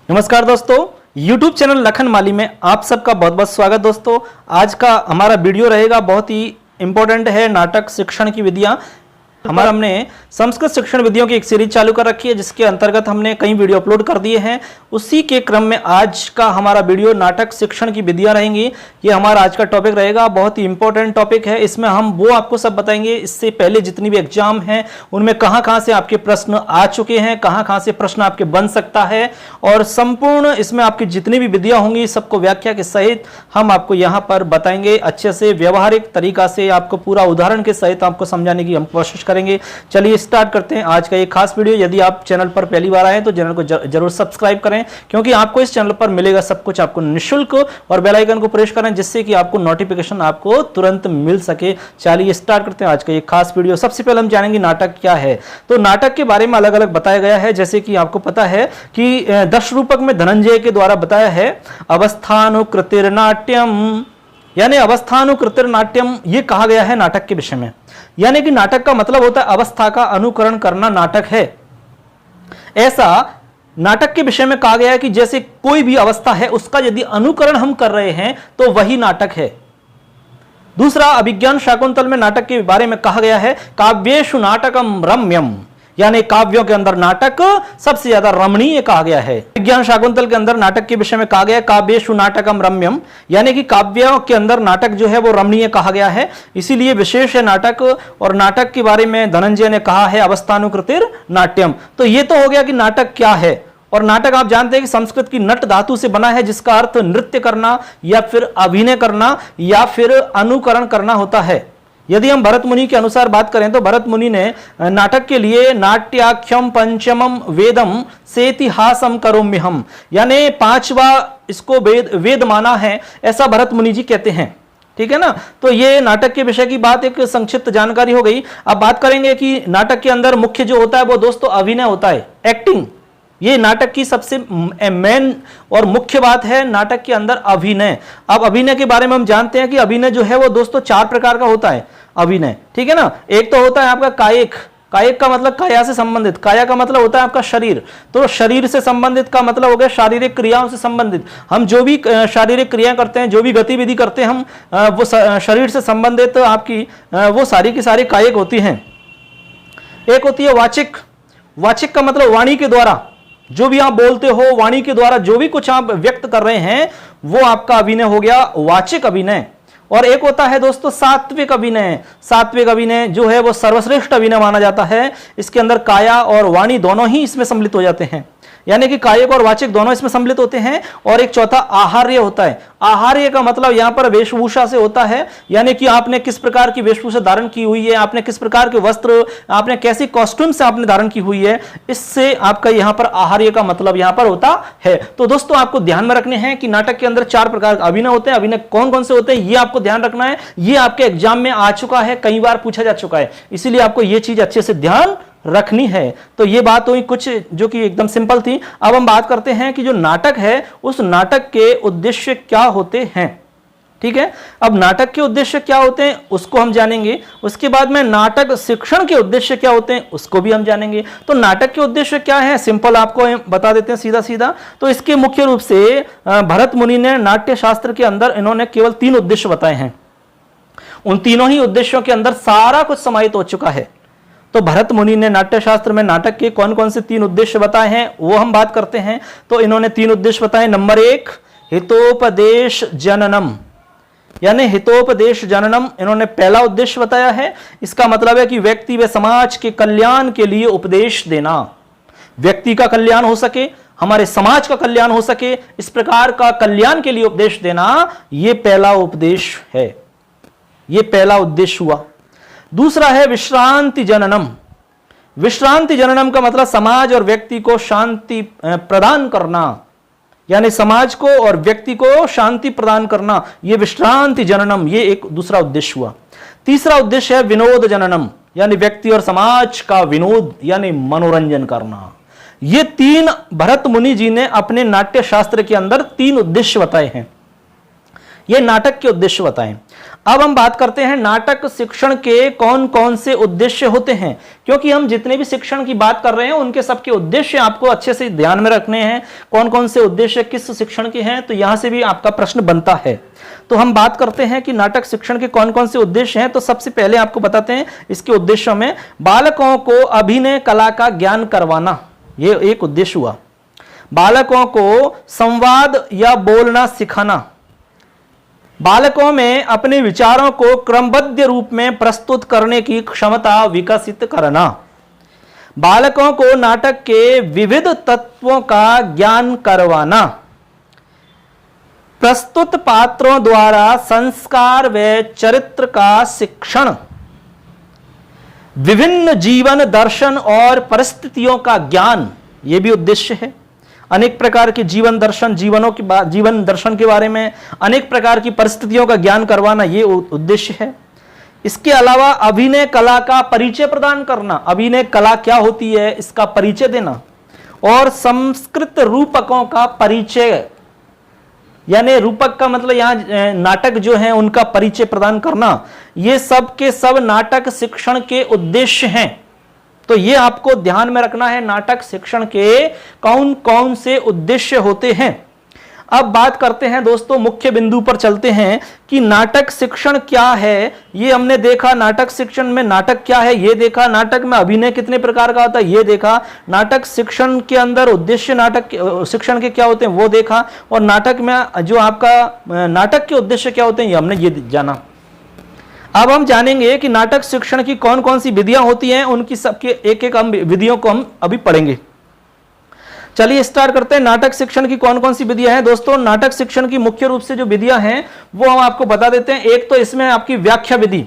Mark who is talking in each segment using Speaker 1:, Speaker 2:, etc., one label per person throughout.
Speaker 1: नमस्कार दोस्तों, YouTube channel Lakhan माली में आप सबका बहुत बहुत स्वागत। दोस्तों, आज का हमारा वीडियो रहेगा बहुत ही इंपॉर्टेंट है, नाटक शिक्षण की विधियां। हमने संस्कृत शिक्षण विधियों की एक सीरीज चालू कर रखी है, जिसके अंतर्गत हमने कई वीडियो अपलोड कर दिए हैं। उसी के क्रम में आज का हमारा वीडियो नाटक शिक्षण की विधियां रहेंगी। ये हमारा आज का टॉपिक रहेगा, बहुत ही इंपॉर्टेंट टॉपिक है। इसमें हम वो आपको सब बताएंगे, इससे पहले जितनी भी एग्जाम हैं उनमें कहां से आपके प्रश्न आ चुके हैं, कहां से प्रश्न आपके बन सकता है, और संपूर्ण इसमें आपकी जितनी भी विधियां होंगी सबको व्याख्या के सहित हम आपको यहां पर बताएंगे। अच्छे से व्यवहारिक तरीका से आपको पूरा उदाहरण के सहित आपको समझाने की हम कोशिश करेंगे। चलिए स्टार्ट करते हैं आज का ये खास वीडियो। यदि आप चैनल पर पहली बार आए तो चैनल को जरूर सब्सक्राइब करें, क्योंकि आपको इस चैनल पर मिलेगा सब कुछ आपको निःशुल्क, और बेल आइकन को प्रेस करें जिससे कि आपको नोटिफिकेशन आपको तुरंत मिल सके। चलिए स्टार्ट करते हैं आज का ये खास वीडियो। सबसे पहले हम जानेंगे नाटक क्या है। तो नाटक के बारे में अलग अलग बताया गया है, जैसे कि आपको पता है कि दश रूपक में धनंजय के द्वारा बताया है अवस्थानुकृतिर नाट्यम, यानी अवस्थानुकृतिर नाट्यम ये कहा गया है नाटक के विषय में। यानी कि नाटक का मतलब होता है अवस्था का अनुकरण करना नाटक है। ऐसा नाटक के विषय में कहा गया है कि जैसे कोई भी अवस्था है उसका यदि अनुकरण हम कर रहे हैं तो वही नाटक है। दूसरा, अभिज्ञान शाकुंतल में नाटक के बारे में कहा गया है काव्येषु नाटकम रम्यम, यानी काव्यों के अंदर नाटक सबसे ज्यादा रमणीय कहा गया है। विज्ञान शाकुंतल के अंदर नाटक के विषय में कहा गया काव्येषु नाटकम रम्यम, यानी कि काव्यों के अंदर नाटक जो है वो रमणीय कहा गया है, इसीलिए विशेष है नाटक। और नाटक के बारे में धनंजय ने कहा है अवस्थानुकृतिर नाट्यम। तो ये तो हो गया कि नाटक क्या है। और नाटक आप जानते हैं कि संस्कृत की नट धातु से बना है, जिसका अर्थ नृत्य करना या फिर अभिनय करना या फिर अनुकरण करना होता है। यदि हम भरत मुनि के अनुसार बात करें तो भरत मुनि ने नाटक के लिए नाट्याख्यम पंचमम वेदम सेतिहासम करोम्यहम, यानी पांचवा इसको वेद माना है, ऐसा भरत मुनि जी कहते हैं। ठीक है ना। तो ये नाटक के विषय की बात, एक संक्षिप्त जानकारी हो गई। अब बात करेंगे कि नाटक के अंदर मुख्य जो होता है वो दोस्तों अभिनय होता है, एक्टिंग। ये नाटक की सबसे मेन और मुख्य बात है, नाटक के अंदर अभिनय। अब अभिनय के बारे में हम जानते हैं कि अभिनय जो है वो दोस्तों चार प्रकार का होता है अभिनय। ठीक है ना। एक तो होता है आपका कायिक, कायिक का मतलब काया से संबंधित, काया का मतलब होता है आपका शरीर, तो शरीर से संबंधित का मतलब हो गया शारीरिक क्रियाओं से संबंधित। हम जो भी शारीरिक क्रिया करते हैं, जो भी गतिविधि करते हैं हम, वो शरीर से संबंधित आपकी वो सारी की सारी कायिक होती हैं। एक होती है वाचिक, वाचिक का मतलब वाणी के द्वारा जो भी आप बोलते हो, वाणी के द्वारा जो भी कुछ आप व्यक्त कर रहे हैं वो आपका अभिनय हो गया, वाचिक अभिनय। और एक होता है दोस्तों सात्विक अभिनय। सात्विक अभिनय जो है वो सर्वश्रेष्ठ अभिनय माना जाता है। इसके अंदर काया और वाणी दोनों ही इसमें सम्मिलित हो जाते हैं, यानी कि कायिक और वाचिक दोनों इसमें सम्मिलित होते हैं। और एक चौथा आहार्य होता है। आहार्य का मतलब यहां पर वेशभूषा से होता है, यानी कि आपने किस प्रकार की वेशभूषा धारण की हुई है, आपने किस प्रकार के वस्त्र, आपने कैसी कॉस्ट्यूम से आपने धारण की हुई है, इससे आपका यहां पर आहार्य का मतलब यहां पर होता है। तो दोस्तों आपको ध्यान में रखने हैं कि नाटक के अंदर चार प्रकार के अभिनय होते हैं। अभिनय कौन कौन से होते हैं ये आपको ध्यान रखना है। ये आपके एग्जाम में आ चुका है, कई बार पूछा जा चुका है, इसीलिए आपको ये चीज अच्छे से ध्यान रखनी है। तो ये बात हुई कुछ जो कि एकदम सिंपल थी। अब हम बात करते हैं कि जो नाटक है उस नाटक के उद्देश्य क्या होते हैं। ठीक है। अब नाटक के उद्देश्य क्या होते हैं उसको हम जानेंगे। उसके बाद में नाटक शिक्षण के उद्देश्य क्या होते हैं उसको भी हम जानेंगे। तो नाटक के उद्देश्य क्या है, सिंपल आपको बता देते हैं सीधा सीधा। तो इसके मुख्य रूप से भरत मुनि ने नाट्य शास्त्र के अंदर इन्होंने केवल 3 उद्देश्य बताए हैं। उन तीनों ही उद्देश्यों के अंदर सारा कुछ समाहित हो चुका है। तो भरत मुनि ने नाट्य शास्त्र में नाटक के कौन कौन से 3 उद्देश्य बताए हैं वो हम बात करते हैं। तो इन्होंने 3 उद्देश्य बताए। नंबर 1 हितोपदेश जननम, यानी हितोपदेश जननम इन्होंने पहला उद्देश्य बताया है। इसका मतलब है कि व्यक्ति व समाज के कल्याण के लिए उपदेश देना, व्यक्ति का कल्याण हो सके, हमारे समाज का कल्याण हो सके, इस प्रकार का कल्याण के लिए उपदेश देना, यह पहला उपदेश है, यह पहला उद्देश्य हुआ। दूसरा है विश्रांति जननम। विश्रांति जननम का मतलब समाज और व्यक्ति को शांति प्रदान करना, यानी समाज को और व्यक्ति को शांति प्रदान करना, यह विश्रांति जननम, यह एक दूसरा उद्देश्य हुआ। तीसरा उद्देश्य है विनोद जननम, यानी व्यक्ति और समाज का विनोद यानी मनोरंजन करना। ये 3 भरत मुनि जी ने अपने नाट्य शास्त्र के अंदर 3 उद्देश्य बताए हैं। ये नाटक के उद्देश्य बताएं। अब हम बात करते हैं नाटक शिक्षण के कौन कौन से उद्देश्य होते हैं, क्योंकि हम जितने भी शिक्षण की बात कर रहे हैं उनके सबके उद्देश्य आपको अच्छे से ध्यान में रखने हैं। कौन कौन से उद्देश्य किस शिक्षण के हैं, तो यहां से भी आपका प्रश्न बनता है। तो हम बात करते हैं कि नाटक शिक्षण के कौन कौन से उद्देश्य हैं। तो सबसे पहले आपको बताते हैं इसके उद्देश्यों में, बालकों को अभिनय कला का ज्ञान करवाना, यह एक उद्देश्य हुआ। बालकों को संवाद या बोलना सिखाना, बालकों में अपने विचारों को क्रमबद्ध रूप में प्रस्तुत करने की क्षमता विकसित करना, बालकों को नाटक के विविध तत्वों का ज्ञान करवाना, प्रस्तुत पात्रों द्वारा संस्कार व चरित्र का शिक्षण, विभिन्न जीवन दर्शन और परिस्थितियों का ज्ञान, यह भी उद्देश्य है। अनेक प्रकार के जीवन दर्शन, जीवन दर्शन के बारे में अनेक प्रकार की परिस्थितियों का ज्ञान करवाना, यह उद्देश्य है। इसके अलावा अभिनय कला का परिचय प्रदान करना, अभिनय कला क्या होती है इसका परिचय देना, और संस्कृत रूपकों का परिचय, यानी रूपक का मतलब यहां नाटक जो है उनका परिचय प्रदान करना, ये सब के सब नाटक शिक्षण के उद्देश्य हैं। तो ये आपको ध्यान में रखना है, नाटक शिक्षण के कौन कौन से उद्देश्य होते हैं। अब बात करते हैं दोस्तों, मुख्य बिंदु पर चलते हैं कि नाटक शिक्षण क्या है। ये हमने देखा, नाटक शिक्षण में नाटक क्या है ये देखा, नाटक में अभिनय कितने प्रकार का होता है ये देखा, नाटक शिक्षण के अंदर उद्देश्य नाटक शिक्षण के क्या होते हैं वो देखा, और नाटक में जो आपका नाटक के उद्देश्य क्या होते हैं ये हमने ये जाना। अब हम जानेंगे कि नाटक शिक्षण की कौन कौन सी विधियां होती हैं, उनकी सबके एक एक हम विधियों को हम अभी पढ़ेंगे। चलिए स्टार्ट करते हैं। नाटक शिक्षण की कौन कौन सी विधियां हैं दोस्तों। नाटक शिक्षण की मुख्य रूप से जो विधियां हैं वो हम आपको बता देते हैं। एक तो इसमें आपकी व्याख्या विधि,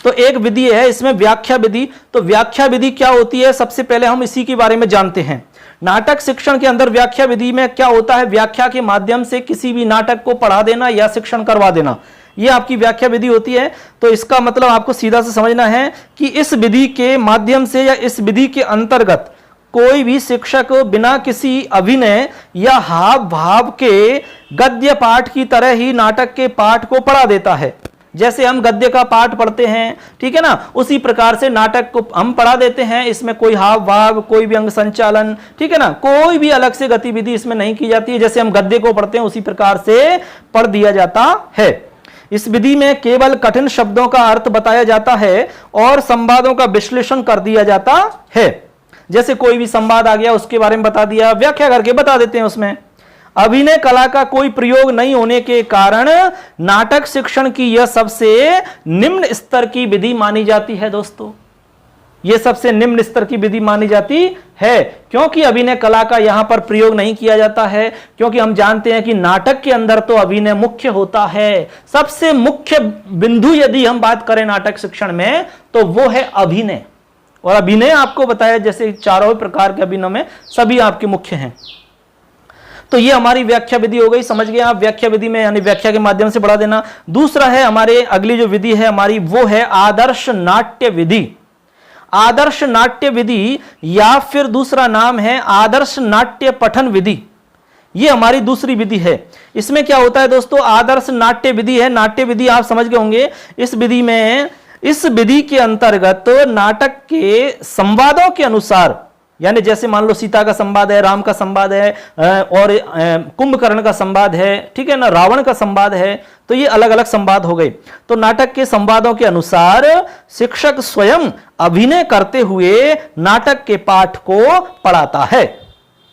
Speaker 1: तो एक विधि है इसमें व्याख्या विधि। तो व्याख्या विधि क्या होती है, सबसे पहले हम इसी के बारे में जानते हैं। नाटक शिक्षण के अंदर व्याख्या विधि में क्या होता है, व्याख्या के माध्यम से किसी भी नाटक को पढ़ा देना या शिक्षण करवा देना, यह आपकी व्याख्या विधि होती है। तो इसका मतलब आपको सीधा से समझना है कि इस विधि के माध्यम से या इस विधि के अंतर्गत कोई भी शिक्षक बिना किसी अभिनय या हाव भाव के गद्य पाठ की तरह ही नाटक के पाठ को पढ़ा देता है। जैसे हम गद्य का पाठ पढ़ते हैं, ठीक है ना, उसी प्रकार से नाटक को हम पढ़ा देते हैं। इसमें कोई हाव भाव, कोई भी अंग संचालन, ठीक है ना, कोई भी अलग से गतिविधि इसमें नहीं की जाती है। जैसे हम गद्य को पढ़ते हैं उसी प्रकार से पढ़ दिया जाता है। इस विधि में केवल कठिन शब्दों का अर्थ बताया जाता है और संवादों का विश्लेषण कर दिया जाता है। जैसे कोई भी संवाद आ गया उसके बारे में बता दिया, व्याख्या करके बता देते हैं उसमें। अभिनय कला का कोई प्रयोग नहीं होने के कारण नाटक शिक्षण की यह सबसे निम्न स्तर की विधि मानी जाती है दोस्तों। यह सबसे निम्न स्तर की विधि मानी जाती है, क्योंकि अभिनय कला का यहां पर प्रयोग नहीं किया जाता है। क्योंकि हम जानते हैं कि नाटक के अंदर तो अभिनय मुख्य होता है। सबसे मुख्य बिंदु यदि हम बात करें नाटक शिक्षण में तो वो है अभिनय। और अभिनय आपको बताया जैसे चारों प्रकार के अभिनय में सभी आपके मुख्य हैं। तो ये हमारी व्याख्या विधि हो गई, समझ गए आप। व्याख्या विधि में यानी व्याख्या के माध्यम से पढ़ा देना। दूसरा है हमारे अगली जो विधि है हमारी वो है आदर्श नाट्य विधि। आदर्श नाट्य विधि या फिर दूसरा नाम है आदर्श नाट्य पठन विधि। यह हमारी दूसरी विधि है। इसमें क्या होता है दोस्तों, आदर्श नाट्य विधि है। नाट्य विधि आप समझ गए होंगे। इस विधि में, इस विधि के अंतर्गत नाटक के संवादों के अनुसार, यानी जैसे मान लो सीता का संवाद है, राम का संवाद है, और कुंभकर्ण का संवाद है, ठीक है ना, रावण का संवाद है, तो ये अलग अलग संवाद हो गए। तो नाटक के संवादों के अनुसार शिक्षक स्वयं अभिनय करते हुए नाटक के पाठ को पढ़ाता है।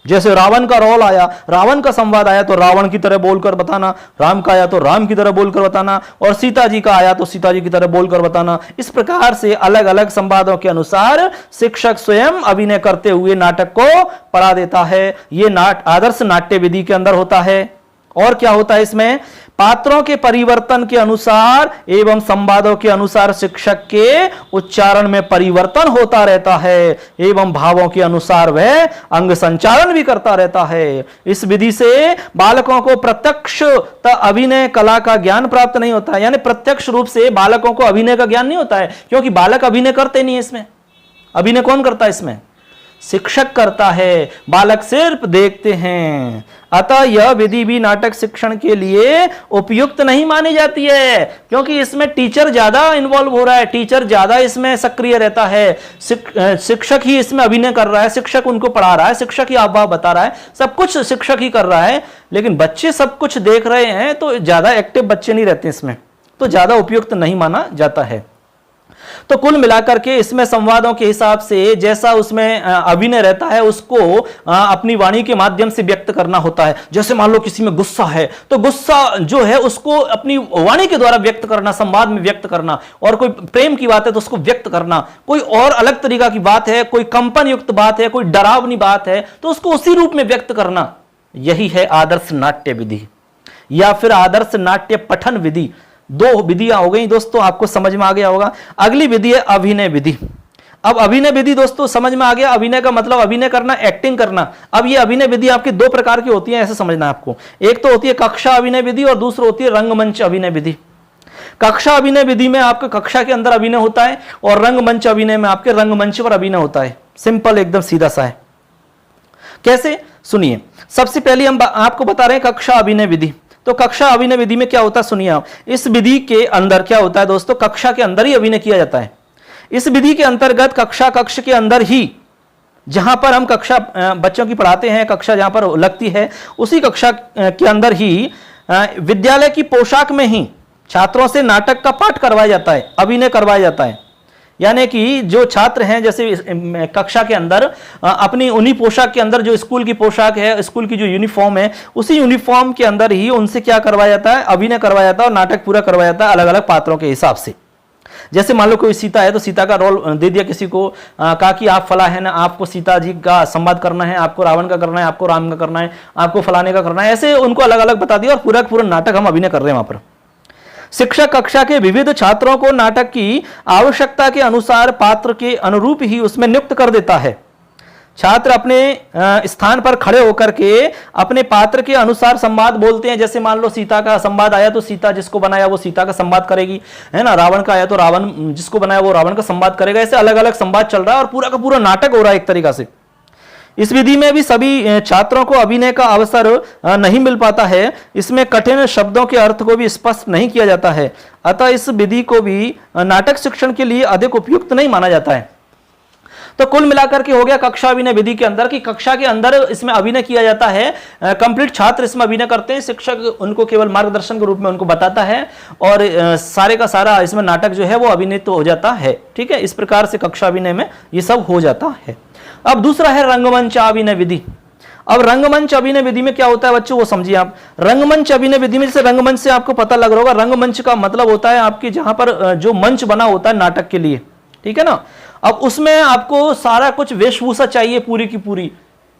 Speaker 1: जैसे रावण का रोल आया, रावण का संवाद आया तो रावण की तरह बोलकर बताना, राम का आया तो राम की तरह बोलकर बताना, और सीता जी का आया तो सीता जी की तरह बोलकर बताना। इस प्रकार से अलग अलग संवादों के अनुसार शिक्षक स्वयं अभिनय करते हुए नाटक को पढ़ा देता है। यह आदर्श नाट्य विधि के अंदर होता है। और क्या होता है इसमें, पात्रों के परिवर्तन के अनुसार एवं संवादों के अनुसार शिक्षक के उच्चारण में परिवर्तन होता रहता है एवं भावों के अनुसार वह अंग संचालन भी करता रहता है। इस विधि से बालकों को प्रत्यक्ष अभिनय कला का ज्ञान प्राप्त नहीं होता है। यानी प्रत्यक्ष रूप से बालकों को अभिनय का ज्ञान नहीं होता है, क्योंकि बालक अभिनय करते नहीं है। इसमें अभिनय कौन करता है, इसमें शिक्षक करता है, बालक सिर्फ देखते हैं। अतः यह विधि भी नाटक शिक्षण के लिए उपयुक्त नहीं मानी जाती है, क्योंकि इसमें टीचर ज्यादा इन्वॉल्व हो रहा है, टीचर ज्यादा इसमें सक्रिय रहता है, शिक्षक ही इसमें अभिनय कर रहा है, शिक्षक उनको पढ़ा रहा है, शिक्षक ही हाव बता रहा है, सब कुछ शिक्षक ही कर रहा है। लेकिन बच्चे सब कुछ देख रहे हैं तो ज्यादा एक्टिव बच्चे नहीं रहते इसमें, तो ज्यादा उपयुक्त नहीं माना जाता है। तो कुल मिलाकर के इसमें संवादों के हिसाब से जैसा उसमें अभिनय रहता है उसको अपनी वाणी के माध्यम से व्यक्त करना होता है। जैसे मान लो किसी में गुस्सा है तो गुस्सा जो है उसको अपनी वाणी के द्वारा व्यक्त करना, संवाद में व्यक्त करना, और कोई प्रेम की बात है तो उसको व्यक्त करना, कोई और अलग तरीका की बात है, कोई कंपन युक्त बात है, कोई डरावनी बात है तो उसको उसी रूप में व्यक्त करना। यही है आदर्श नाट्य विधि या फिर आदर्श नाट्य पठन विधि। दो विधियां हो गई दोस्तों, आपको समझ में आ गया होगा। अगली विधि है अभिनय विधि। अब अभिनय विधि दोस्तों समझ में आ गया, अभिनय का मतलब अभिनय करना, एक्टिंग करना। अब ये अभिनय विधि आपकी दो प्रकार की होती है, ऐसे समझना आपको। एक तो होती है कक्षा अभिनय विधि और दूसरी होती है रंगमंच अभिनय विधि। कक्षा अभिनय विधि में आपके कक्षा के अंदर अभिनय होता है और रंगमंच अभिनय में आपके रंगमंच पर अभिनय होता है। सिंपल, एकदम सीधा सा है। कैसे, सुनिए। सबसे पहले हम आपको बता रहे हैं कक्षा अभिनय विधि। तो कक्षा अभिनय विधि में क्या होता है, सुनिए आप। इस विधि के अंदर क्या होता है दोस्तों, कक्षा के अंदर ही अभिनय किया जाता है। इस विधि के अंतर्गत कक्ष के अंदर ही, जहां पर हम कक्षा बच्चों की पढ़ाते हैं, कक्षा जहां पर लगती है उसी कक्षा के अंदर ही विद्यालय की पोशाक में ही छात्रों से नाटक का पाठ करवाया जाता है, अभिनय करवाया जाता है। यानी कि जो छात्र हैं जैसे कक्षा के अंदर अपनी उन्हीं पोशाक के अंदर, जो स्कूल की पोशाक है, स्कूल की जो यूनिफॉर्म है, उसी यूनिफॉर्म के अंदर ही उनसे क्या करवाया जाता है, अभिनय करवाया जाता है और नाटक पूरा करवाया जाता है अलग अलग पात्रों के हिसाब से। जैसे मान लो कोई सीता है तो सीता का रोल दे दिया किसी को, कहा कि आप फला है ना, आपको सीता जी का संवाद करना है, आपको रावण का करना है, आपको राम का करना है, आपको फलाने का करना है, ऐसे उनको अलग अलग बता दिया और पूरा पूरा नाटक हम अभिनय कर रहे हैं वहां पर। शिक्षक कक्षा के विविध छात्रों को नाटक की आवश्यकता के अनुसार पात्र के अनुरूप ही उसमें नियुक्त कर देता है। छात्र अपने स्थान पर खड़े होकर के अपने पात्र के अनुसार संवाद बोलते हैं। जैसे मान लो सीता का संवाद आया तो सीता जिसको बनाया वो सीता का संवाद करेगी, है ना। रावण का आया तो रावण जिसको बनाया वो रावण का संवाद करेगा। ऐसे अलग अलग संवाद चल रहा है और पूरा का पूरा नाटक हो रहा है एक तरीका से। इस विधि में भी सभी छात्रों को अभिनय का अवसर नहीं मिल पाता है। इसमें कठिन शब्दों के अर्थ को भी स्पष्ट नहीं किया जाता है। अतः इस विधि को भी नाटक शिक्षण के लिए अधिक उपयुक्त नहीं माना जाता है। तो कुल मिलाकर के हो गया कक्षा अभिनय विधि के अंदर कि कक्षा के अंदर इसमें अभिनय किया जाता है, कंप्लीट छात्र इसमें अभिनय करते हैं, शिक्षक उनको केवल मार्गदर्शन के रूप में उनको बताता है और सारे का सारा इसमें नाटक जो है वो अभिनीत हो जाता है। ठीक है, इस प्रकार से कक्षा अभिनय में ये सब हो जाता है। अब दूसरा है रंगमंच अभिनय विधि। अब रंगमंच अभिनय विधि में क्या होता है बच्चों, वो समझिए आप। रंगमंच अभिनय विधि में, जैसे रंगमंच से आपको पता लग रहा होगा, रंगमंच का मतलब होता है आपकी जहां पर जो मंच बना होता है नाटक के लिए, ठीक है ना। अब उसमें आपको सारा कुछ वेशभूषा चाहिए पूरी की पूरी।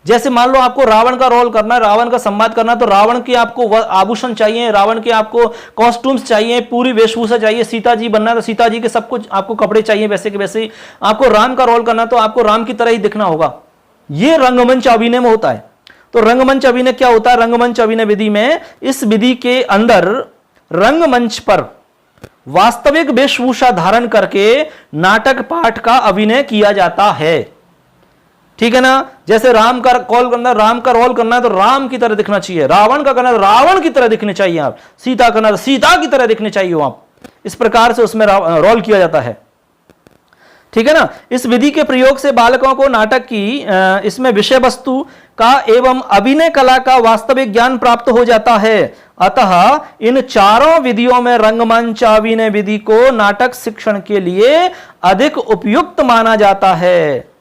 Speaker 1: जैसे मान लो आपको रावण का रोल करना है, रावण का संवाद करना है, तो रावण के आपको आभूषण चाहिए, रावण के आपको कॉस्ट्यूम्स चाहिए, पूरी वेशभूषा चाहिए। सीता जी बनना है तो सीता जी के सब कुछ आपको कपड़े चाहिए वैसे के वैसे ही। आपको राम का रोल करना तो आपको राम की तरह ही दिखना होगा। ये रंगमंच अभिनय में होता है। तो रंगमंच अभिनय क्या होता है, रंगमंच अभिनय विधि में इस विधि के अंदर रंगमंच पर वास्तविक वेशभूषा धारण करके नाटक पाठ का अभिनय किया जाता है। ठीक है ना। जैसे राम का रोल करना है तो राम की तरह दिखना चाहिए, रावण का करना है तो रावण की तरह दिखने चाहिए आप, सीता करना है तो सीता की तरह दिखने चाहिए आप। इस प्रकार से उसमें रोल किया जाता है। ठीक है ना। इस विधि के प्रयोग से बालकों को नाटक की इसमें विषय वस्तु का एवं अभिनय कला का वास्तविक ज्ञान प्राप्त हो जाता है। अतः इन चारों विधियों में रंगमंच अभिनय विधि को नाटक शिक्षण के लिए अधिक उपयुक्त माना जाता है।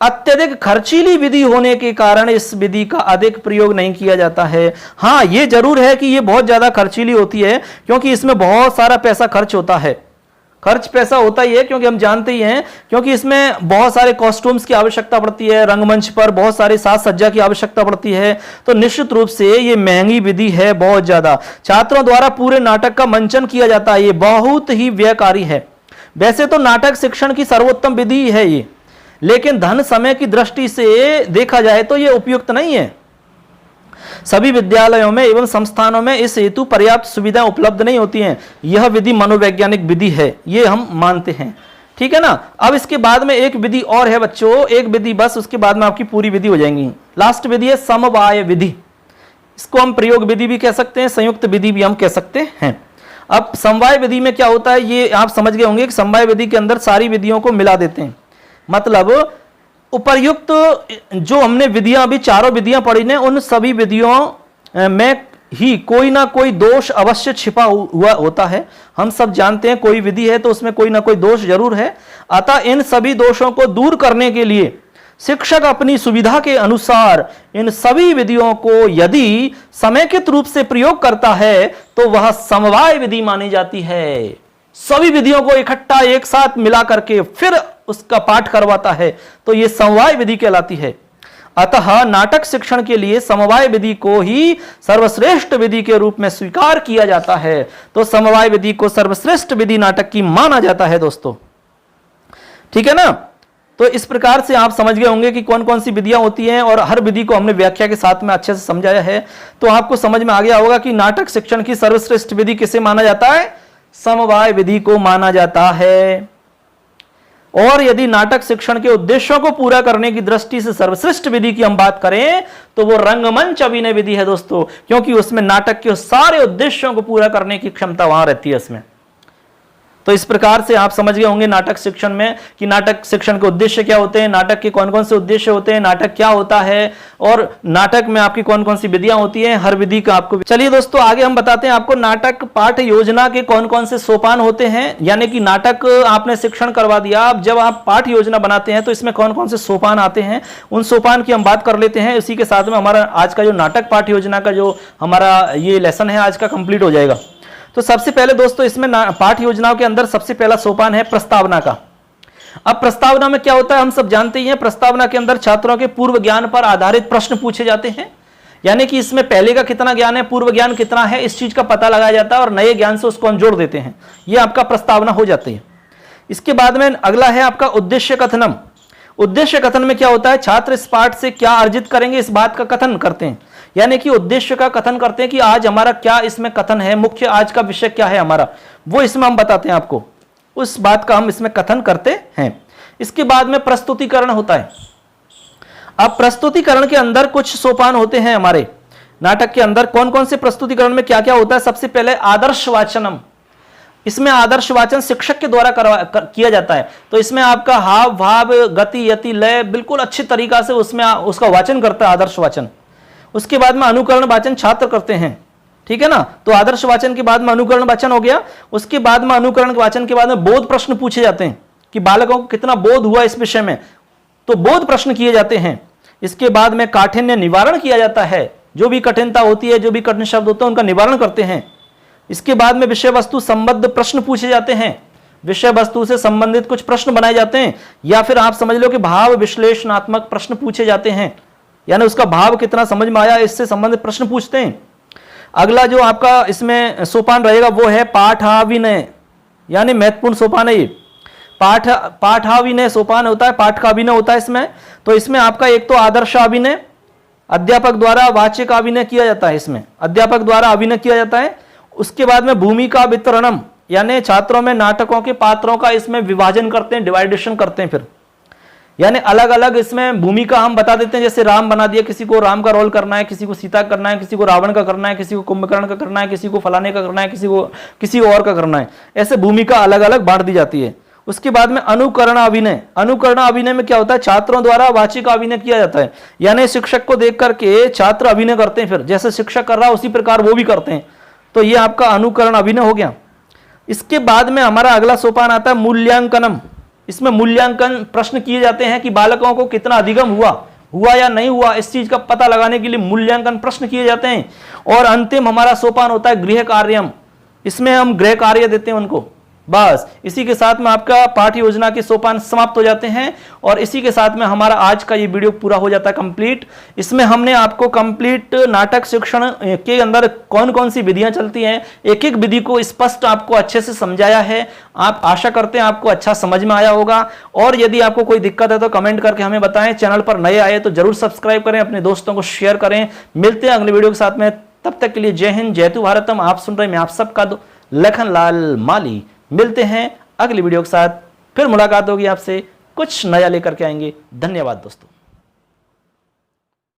Speaker 1: अत्यधिक खर्चीली विधि होने के कारण इस विधि का अधिक प्रयोग नहीं किया जाता है। हाँ, यह जरूर है कि यह बहुत ज्यादा खर्चीली होती है, क्योंकि इसमें बहुत सारा पैसा खर्च होता है। खर्च पैसा होता ही है, क्योंकि हम जानते ही हैं, क्योंकि इसमें बहुत सारे कॉस्ट्यूम्स की आवश्यकता पड़ती है, रंगमंच पर बहुत सारे साज सज्जा की आवश्यकता पड़ती है। तो निश्चित रूप से ये महंगी विधि है बहुत ज्यादा। छात्रों द्वारा पूरे नाटक का मंचन किया जाता है, ये बहुत ही व्ययकारी है। वैसे तो नाटक शिक्षण की सर्वोत्तम विधि है ये, लेकिन धन समय की दृष्टि से देखा जाए तो ये उपयुक्त नहीं है। सभी विद्यालयों में एवं संस्थानों में इस हेतु पर्याप्त सुविधाएं उपलब्ध नहीं होती हैं। यह विधि मनोवैज्ञानिक विधि है, ये हम मानते हैं। ठीक है ना। अब इसके बाद में एक विधि और है बच्चों, एक विधि बस, उसके बाद में आपकी पूरी विधि हो जाएंगी। लास्ट विधि है समवाय विधि। इसको हम प्रयोग विधि भी कह सकते हैं, संयुक्त विधि भी हम कह सकते हैं। अब समवाय विधि में क्या होता है, ये आप समझ गए होंगे कि समवाय विधि के अंदर सारी विधियों को मिला देते हैं। मतलब उपर्युक्त जो हमने विधियां, अभी चारों विधियां पढ़ी ने, उन सभी विधियों में ही कोई ना कोई दोष अवश्य छिपा हुआ होता है। हम सब जानते हैं कोई विधि है तो उसमें कोई ना कोई दोष जरूर है। अतः इन सभी दोषों को दूर करने के लिए शिक्षक अपनी सुविधा के अनुसार इन सभी विधियों को यदि समेकित रूप से प्रयोग करता है तो वह समवाय विधि मानी जाती है। सभी विधियों को इकट्ठा एक साथ मिला करके फिर उसका पाठ करवाता है तो यह समवाय विधि कहलाती है। अतः नाटक शिक्षण के लिए समवाय विधि को ही सर्वश्रेष्ठ विधि के रूप में स्वीकार किया जाता है। तो समवाय विधि को सर्वश्रेष्ठ विधि नाटक की माना जाता है दोस्तों, ठीक है ना। तो इस प्रकार से आप समझ गए होंगे कि कौन कौन सी विधियां होती हैं और हर विधि को हमने व्याख्या के साथ में अच्छे से समझाया है। तो आपको समझ में आ गया होगा कि नाटक शिक्षण की सर्वश्रेष्ठ विधि किसे माना जाता है, समवाय विधि को माना जाता है। और यदि नाटक शिक्षण के उद्देश्यों को पूरा करने की दृष्टि से सर्वश्रेष्ठ विधि की हम बात करें तो वो रंगमंच अभिनय विधि है दोस्तों, क्योंकि उसमें नाटक के सारे उद्देश्यों को पूरा करने की क्षमता वहां रहती है इसमें। तो इस प्रकार से आप समझ गए होंगे नाटक शिक्षण में कि नाटक शिक्षण के उद्देश्य क्या होते हैं, नाटक के कौन कौन से उद्देश्य होते हैं, नाटक क्या होता है और नाटक में आपकी कौन कौन सी विधियां होती हैं, हर विधि का आपको। चलिए दोस्तों आगे हम बताते हैं आपको नाटक पाठ योजना के कौन कौन से सोपान होते हैं। यानी कि नाटक आपने शिक्षण करवा दिया, अब जब आप पाठ योजना बनाते हैं तो इसमें कौन कौन से सोपान आते हैं, उन सोपान की हम बात कर लेते हैं। इसी के साथ में हमारा आज का जो नाटक पाठ योजना का जो हमारा ये लेसन है आज का कंप्लीट हो जाएगा। तो सबसे पहले दोस्तों इसमें पाठ योजनाओं के अंदर सबसे पहला सोपान है प्रस्तावना का। अब प्रस्तावना में क्या होता है हम सब जानते ही हैं। प्रस्तावना के अंदर छात्रों के पूर्व ज्ञान पर आधारित प्रश्न पूछे जाते हैं। यानी कि इसमें पहले का कितना ज्ञान है, पूर्व ज्ञान कितना है, इस चीज का पता लगाया जाता है और नए ज्ञान से उसको हम जोड़ देते हैं। यह आपका प्रस्तावना हो जाती है। इसके बाद में अगला है आपका उद्देश्य कथनम। उद्देश्य कथन में क्या होता है, छात्र इस पाठ से क्या अर्जित करेंगे इस बात का कथन करते हैं। यानी कि उद्देश्य का कथन करते हैं कि आज हमारा क्या इसमें कथन है, मुख्य आज का विषय क्या है हमारा, वो इसमें हम बताते हैं आपको, उस बात का हम इसमें कथन करते हैं। इसके बाद में प्रस्तुतिकरण होता है। अब प्रस्तुतिकरण के अंदर कुछ सोपान होते हैं हमारे नाटक के अंदर। कौन कौन से प्रस्तुतिकरण में क्या क्या होता है, सबसे पहले आदर्श वाचनम। इसमें आदर्श वाचन शिक्षक के द्वारा किया जाता है। तो इसमें आपका हाव भाव गति यति लय बिल्कुल अच्छी तरीका से उसमें उसका वाचन करता है आदर्श वाचन। उसके बाद में अनुकरण वाचन छात्र करते हैं, ठीक है ना। तो आदर्श वाचन के बाद में अनुकरण वाचन हो गया। उसके बाद में अनुकरण वाचन के बाद में बोध प्रश्न पूछे जाते हैं कि बालकों को कितना बोध हुआ इस विषय में, तो बोध प्रश्न किए जाते हैं। इसके बाद में काठिन्य निवारण किया जाता है, जो भी कठिनता होती है, जो भी कठिन शब्द होते हैं उनका निवारण करते हैं। इसके बाद में विषय वस्तु संबद्ध प्रश्न पूछे जाते हैं, विषय वस्तु से संबंधित कुछ प्रश्न बनाए जाते हैं, या फिर आप समझ लो कि भाव विश्लेषणात्मक प्रश्न पूछे जाते हैं, यानी उसका भाव कितना समझ में आया इससे संबंधित प्रश्न पूछते हैं। अगला जो आपका इसमें सोपान रहेगा वो है पाठाभिनय, यानी महत्वपूर्ण सोपान है ये। पाठाभिनय सोपान होता है, पाठ का अभिनय होता है इसमें। तो इसमें आपका एक तो आदर्श अभिनय, अध्यापक द्वारा वाचिक अभिनय किया जाता है, इसमें अध्यापक द्वारा अभिनय किया जाता है। उसके बाद में भूमिका वितरणम, यानी छात्रों में नाटकों के पात्रों का इसमें विभाजन करते हैं, डिवाइडेशन करते हैं। फिर यानी अलग अलग इसमें भूमिका हम बता देते हैं। जैसे राम बना दिया, किसी को राम का रोल करना है, किसी को सीता करना है, किसी को रावण का करना है, किसी को कुंभकर्ण का करना है, किसी को फलाने का करना है, किसी को किसी और का करना है। ऐसे भूमिका अलग अलग बांट दी जाती है। उसके बाद में अनुकरण अभिनय। अनुकरण अभिनय में क्या होता है, छात्रों द्वारा वाचिक अभिनय किया जाता है, यानी शिक्षक को देख करके छात्र अभिनय करते हैं। फिर जैसे शिक्षक कर रहा है उसी प्रकार वो भी करते हैं। तो ये आपका अनुकरण अभिनय हो गया। इसके बाद में हमारा अगला सोपान आता है मूल्यांकनम। इसमें मूल्यांकन प्रश्न किए जाते हैं कि बालकों को कितना अधिगम हुआ या नहीं हुआ, इस चीज का पता लगाने के लिए मूल्यांकन प्रश्न किए जाते हैं। और अंतिम हमारा सोपान होता है गृह कार्यम। इसमें हम गृह कार्य देते हैं उनको। बस इसी के साथ में आपका पाठ योजना के सोपान समाप्त हो जाते हैं और इसी के साथ में हमारा आज का ये वीडियो पूरा हो जाता है कंप्लीट। इसमें हमने आपको कंप्लीट नाटक शिक्षण के अंदर कौन कौन सी विधियां चलती हैं, एक एक विधि को स्पष्ट आपको अच्छे से समझाया है। आप आशा करते हैं आपको अच्छा समझ में आया होगा। और यदि आपको कोई दिक्कत है तो कमेंट करके हमें बताएं। चैनल पर नए आए तो जरूर सब्सक्राइब करें, अपने दोस्तों को शेयर करें। मिलते हैं अगले वीडियो के साथ में, तब तक के लिए जय हिंद, जय भारतम। आप सुन रहे हैं मैं आप सबका लखन लाल माली। मिलते हैं अगली वीडियो के साथ। फिर मुलाकात होगी आपसे, कुछ नया लेकर के आएंगे। धन्यवाद दोस्तों।